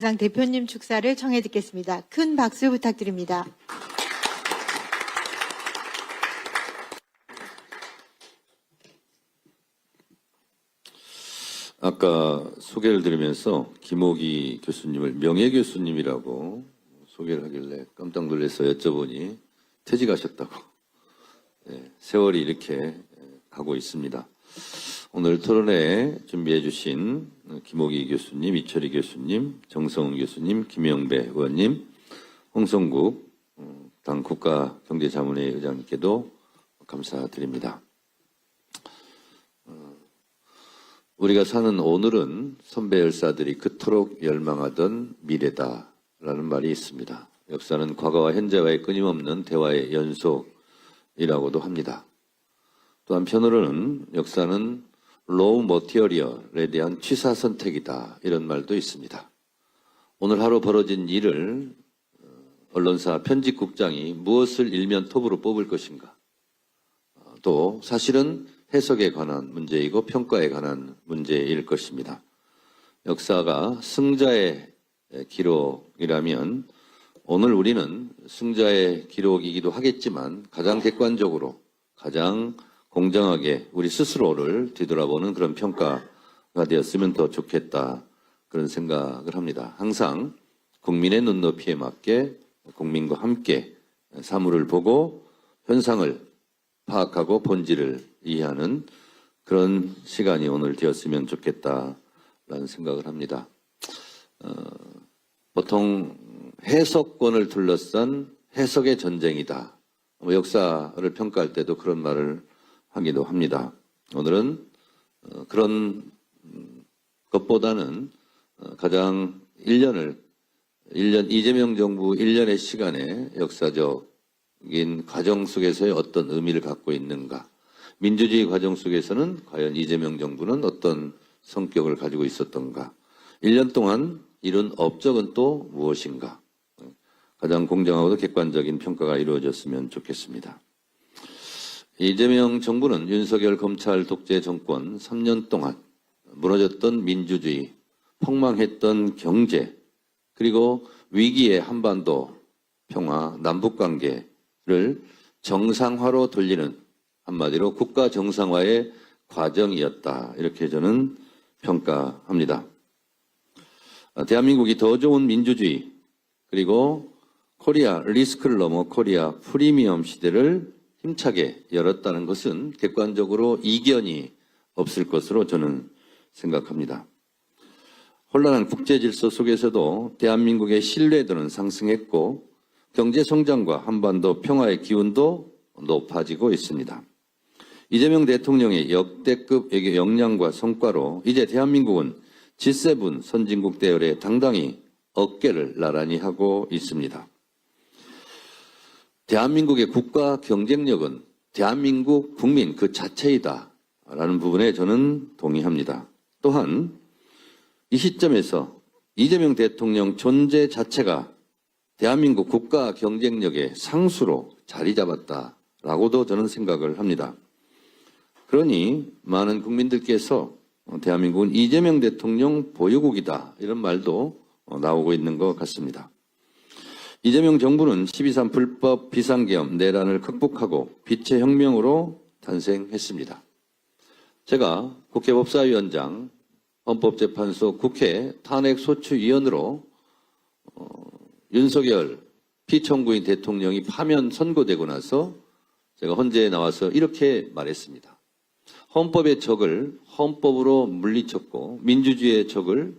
당 대표님 축사를 청해 듣겠습니다. 큰 박수 부탁드립니다. 아까 소개를 드리면서 김옥희 교수님을 명예교수님이라고 소개를 하길래 깜짝 놀라서 여쭤보니 퇴직하셨다고. 네, 세월이 이렇게 가고 있습니다. 오늘 토론회 준비해 주신 김옥희 교수님, 이철희 교수님, 정성훈 교수님, 김영배 의원님, 홍성국 당 국가경제자문회 의장님께도 감사드립니다. 우리가 사는 오늘은 선배 열사들이 그토록 열망하던 미래다라는 말이 있습니다. 역사는 과거와 현재와의 끊임없는 대화의 연속이라고도 합니다. 또 한편으로는 역사는 로우 머티리얼에 대한 취사 선택이다, 이런 말도 있습니다. 오늘 하루 벌어진 일을 언론사 편집국장이 무엇을 일면 톱으로 뽑을 것인가, 또 사실은 해석에 관한 문제이고 평가에 관한 문제일 것입니다. 역사가 승자의 기록이라면 오늘 우리는 승자의 기록이기도 하겠지만 가장 객관적으로, 가장 공정하게 우리 스스로를 뒤돌아보는 그런 평가가 되었으면 더 좋겠다, 그런 생각을 합니다. 항상 국민의 눈높이에 맞게 국민과 함께 사물을 보고 현상을 파악하고 본질을 이해하는 그런 시간이 오늘 되었으면 좋겠다라는 생각을 합니다. 보통 해석권을 둘러싼 해석의 전쟁이다, 역사를 평가할 때도 그런 말을 하기도 합니다. 오늘은 그런 것보다는 가장 1년 이재명 정부 1년의 시간에 역사적인 과정 속에서의 어떤 의미를 갖고 있는가, 민주주의 과정 속에서는 과연 이재명 정부는 어떤 성격을 가지고 있었던가, 1년 동안 이룬 업적은 또 무엇인가, 가장 공정하고도 객관적인 평가가 이루어졌으면 좋겠습니다. 이재명 정부는 윤석열 검찰 독재 정권 3년 동안 무너졌던 민주주의, 폭망했던 경제, 그리고 위기의 한반도 평화, 남북관계를 정상화로 돌리는, 한마디로 국가 정상화의 과정이었다, 이렇게 저는 평가합니다. 대한민국이 더 좋은 민주주의, 그리고 코리아 리스크를 넘어 코리아 프리미엄 시대를 힘차게 열었다는 것은 객관적으로 이견이 없을 것으로 저는 생각합니다. 혼란한 국제질서 속에서도 대한민국의 신뢰도는 상승했고 경제성장과 한반도 평화의 기운도 높아지고 있습니다. 이재명 대통령의 역대급 역량과 성과로 이제 대한민국은 G7 선진국 대열에 당당히 어깨를 나란히 하고 있습니다. 대한민국의 국가 경쟁력은 대한민국 국민 그 자체이다 라는 부분에 저는 동의합니다. 또한 이 시점에서 이재명 대통령 존재 자체가 대한민국 국가 경쟁력의 상수로 자리 잡았다라고도 저는 생각을 합니다. 그러니 많은 국민들께서 대한민국은 이재명 대통령 보유국이다, 이런 말도 나오고 있는 것 같습니다. 이재명 정부는 12.3 불법 비상계엄 내란을 극복하고 빛의 혁명으로 탄생했습니다. 제가 국회 법사위원장, 헌법재판소 국회 탄핵소추위원으로 윤석열 피청구인 대통령이 파면 선고되고 나서 제가 헌재에 나와서 이렇게 말했습니다. 헌법의 적을 헌법으로 물리쳤고 민주주의의 적을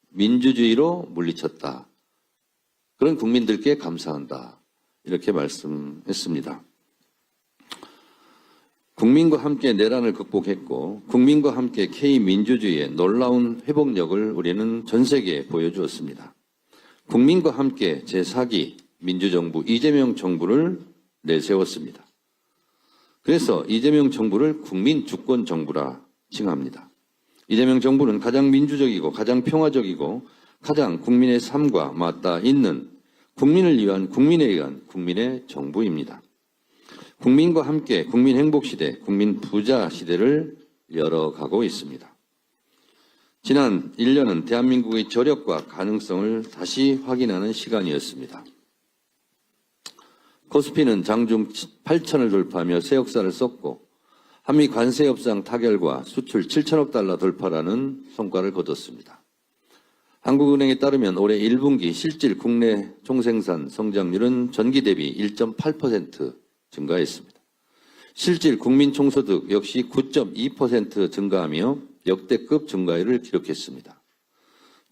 민주주의로 물리쳤다. 그런 국민들께 감사한다, 이렇게 말씀했습니다. 국민과 함께 내란을 극복했고 국민과 함께 K민주주의의 놀라운 회복력을 우리는 전 세계에 보여주었습니다. 국민과 함께 제4기 민주정부 이재명 정부를 내세웠습니다. 그래서 이재명 정부를 국민주권정부라 칭합니다. 이재명 정부는 가장 민주적이고 가장 평화적이고 가장 국민의 삶과 맞닿아 있는 국민을 위한 국민에 의한 국민의 정부입니다. 국민과 함께 국민 행복 시대, 국민 부자 시대를 열어가고 있습니다. 지난 1년은 대한민국의 저력과 가능성을 다시 확인하는 시간이었습니다. 코스피는 장중 8천을 돌파하며 새 역사를 썼고 한미 관세 협상 타결과 수출 7천억 달러 돌파라는 성과를 거뒀습니다. 한국은행에 따르면 올해 1분기 실질 국내 총생산 성장률은 전기 대비 1.8% 증가했습니다. 실질 국민총소득 역시 9.2% 증가하며 역대급 증가율을 기록했습니다.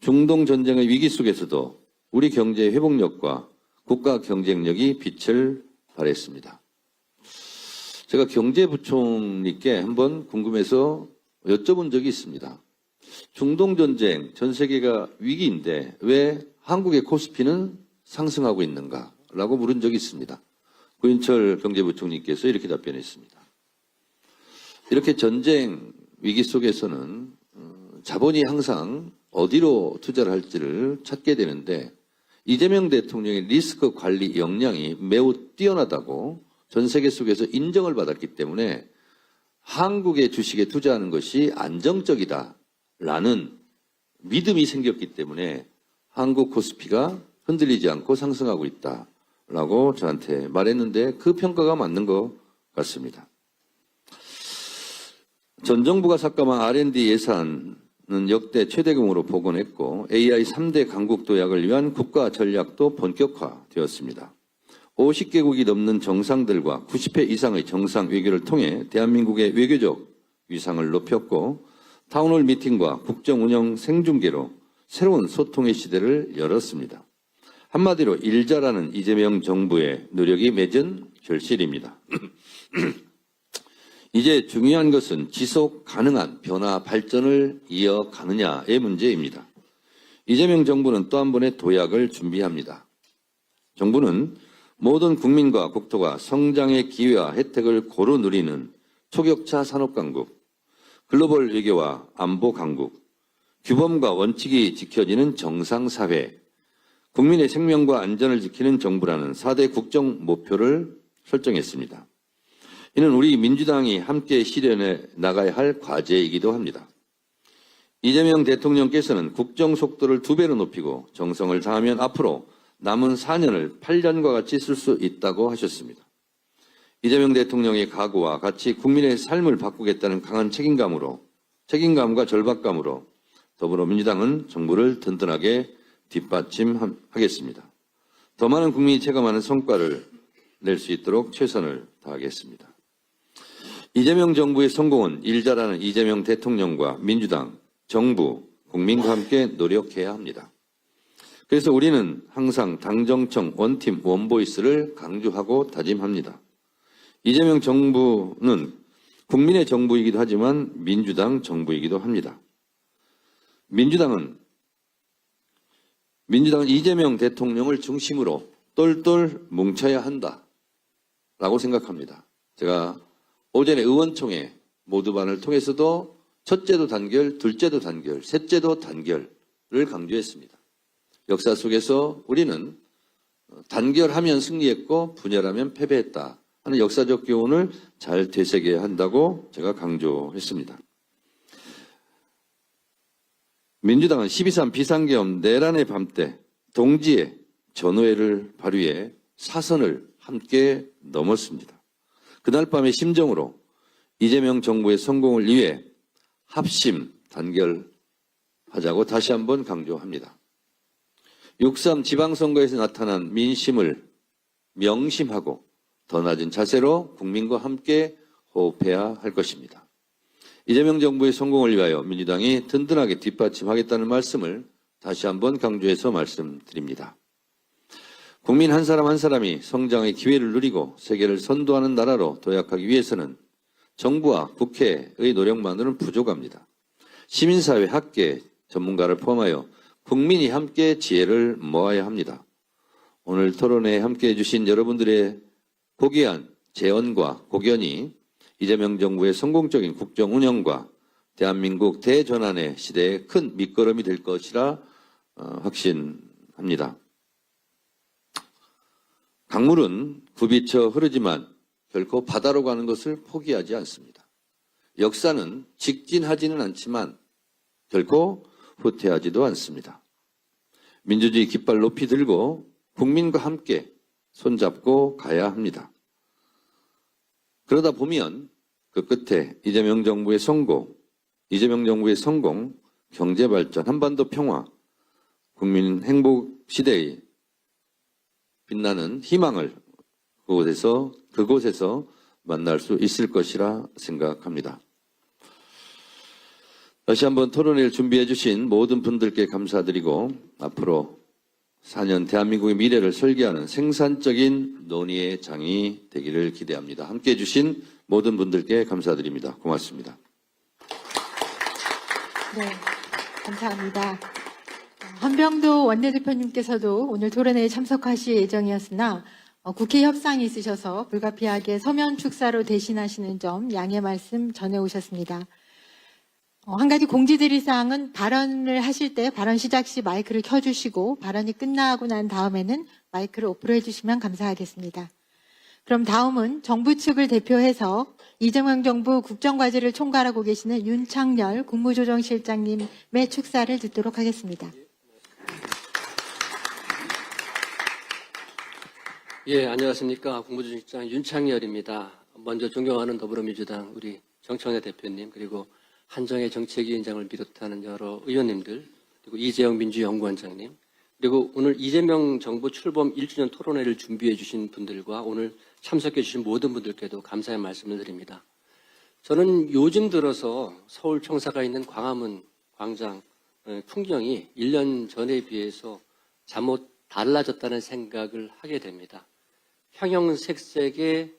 중동 전쟁의 위기 속에서도 우리 경제의 회복력과 국가 경쟁력이 빛을 발했습니다. 제가 경제부총리께 한번 궁금해서 여쭤본 적이 있습니다. 중동 전쟁, 전 세계가 위기인데 왜 한국의 코스피는 상승하고 있는가라고 물은 적이 있습니다. 고인철 경제부총리께서 이렇게 답변했습니다. 이렇게 전쟁 위기 속에서는 자본이 항상 어디로 투자를 할지를 찾게 되는데 이재명 대통령의 리스크 관리 역량이 매우 뛰어나다고 전 세계 속에서 인정을 받았기 때문에 한국의 주식에 투자하는 것이 안정적이다라는 믿음이 생겼기 때문에 한국 코스피가 흔들리지 않고 상승하고 있다라고 저한테 말했는데 그 평가가 맞는 것 같습니다. 전 정부가 삭감한 R&D 예산은 역대 최대금으로 복원했고 AI 3대 강국 도약을 위한 국가 전략도 본격화되었습니다. 50개국이 넘는 정상들과 90회 이상의 정상 외교를 통해 대한민국의 외교적 위상을 높였고 타운홀 미팅과 국정 운영 생중계로 새로운 소통의 시대를 열었습니다. 한마디로 일 잘하는 이재명 정부의 노력이 맺은 결실입니다. 이제 중요한 것은 지속 가능한 변화 발전을 이어가느냐의 문제입니다. 이재명 정부는 또 한 번의 도약을 준비합니다. 정부는 모든 국민과 국토가 성장의 기회와 혜택을 고루 누리는 초격차 산업강국, 글로벌 외교와 안보 강국, 규범과 원칙이 지켜지는 정상사회, 국민의 생명과 안전을 지키는 정부라는 4대 국정 목표를 설정했습니다. 이는 우리 민주당이 함께 실현해 나가야 할 과제이기도 합니다. 이재명 대통령께서는 국정 속도를 2배로 높이고 정성을 다하면 앞으로 남은 4년을 8년과 같이 쓸 수 있다고 하셨습니다. 이재명 대통령의 각오와 같이 국민의 삶을 바꾸겠다는 강한 책임감과 절박감으로 더불어민주당은 정부를 든든하게 뒷받침하겠습니다. 더 많은 국민이 체감하는 성과를 낼 수 있도록 최선을 다하겠습니다. 이재명 정부의 성공은 일 잘하는 이재명 대통령과 민주당, 정부, 국민과 함께 노력해야 합니다. 그래서 우리는 항상 당정청 원팀 원보이스를 강조하고 다짐합니다. 이재명 정부는 국민의 정부이기도 하지만 민주당 정부이기도 합니다. 민주당은 이재명 대통령을 중심으로 똘똘 뭉쳐야 한다라고 생각합니다. 제가 오전에 의원총회 모두반을 통해서도 첫째도 단결, 둘째도 단결, 셋째도 단결을 강조했습니다. 역사 속에서 우리는 단결하면 승리했고 분열하면 패배했다 하는 역사적 교훈을 잘 되새겨야 한다고 제가 강조했습니다. 민주당은 12.3 비상계엄 내란의 밤 때 동지의 전우회를 발휘해 사선을 함께 넘었습니다. 그날 밤의 심정으로 이재명 정부의 성공을 위해 합심 단결하자고 다시 한번 강조합니다. 6.3 지방선거에서 나타난 민심을 명심하고 더 낮은 자세로 국민과 함께 호흡해야 할 것입니다. 이재명 정부의 성공을 위하여 민주당이 든든하게 뒷받침하겠다는 말씀을 다시 한번 강조해서 말씀드립니다. 국민 한 사람 한 사람이 성장의 기회를 누리고 세계를 선도하는 나라로 도약하기 위해서는 정부와 국회의 노력만으로는 부족합니다. 시민사회, 학계, 전문가를 포함하여 국민이 함께 지혜를 모아야 합니다. 오늘 토론회에 함께해 주신 여러분들의 고귀한 재언과 고견이 이재명 정부의 성공적인 국정 운영과 대한민국 대전환의 시대에 큰 밑거름이 될 것이라 확신합니다. 강물은 굽이쳐 흐르지만 결코 바다로 가는 것을 포기하지 않습니다. 역사는 직진하지는 않지만 결코 후퇴하지도 않습니다. 민주주의 깃발 높이 들고 국민과 함께 손잡고 가야 합니다. 그러다 보면 그 끝에 이재명 정부의 성공, 경제 발전, 한반도 평화, 국민 행복 시대의 빛나는 희망을 그곳에서 만날 수 있을 것이라 생각합니다. 다시 한번 토론회를 준비해 주신 모든 분들께 감사드리고 앞으로 4년 대한민국의 미래를 설계하는 생산적인 논의의 장이 되기를 기대합니다. 함께해 주신 모든 분들께 감사드립니다. 고맙습니다. 네, 감사합니다. 한병도 원내대표님께서도 오늘 토론회에 참석하실 예정이었으나 국회 협상이 있으셔서 불가피하게 서면 축사로 대신하시는 점 양해 말씀 전해오셨습니다. 한 가지 공지드릴 사항은 발언을 하실 때 발언 시작 시 마이크를 켜주시고 발언이 끝나고 난 다음에는 마이크를 오프로 해주시면 감사하겠습니다. 그럼 다음은 정부 측을 대표해서 이재명 정부 국정과제를 총괄하고 계시는 윤창열 국무조정실장님의 축사를 듣도록 하겠습니다. 예, 안녕하십니까. 국무조정실장 윤창열입니다. 먼저 존경하는 더불어민주당 우리 정청래 대표님, 그리고 한정혜 정책위원장을 비롯하는 여러 의원님들, 그리고 이재영 민주연구원장님, 그리고 오늘 이재명 정부 출범 1주년 토론회를 준비해 주신 분들과 오늘 참석해 주신 모든 분들께도 감사의 말씀을 드립니다. 저는 요즘 들어서 서울 청사가 있는 광화문 광장 풍경이 1년 전에 비해서 잠못 달라졌다는 생각을 하게 됩니다. 형형색색의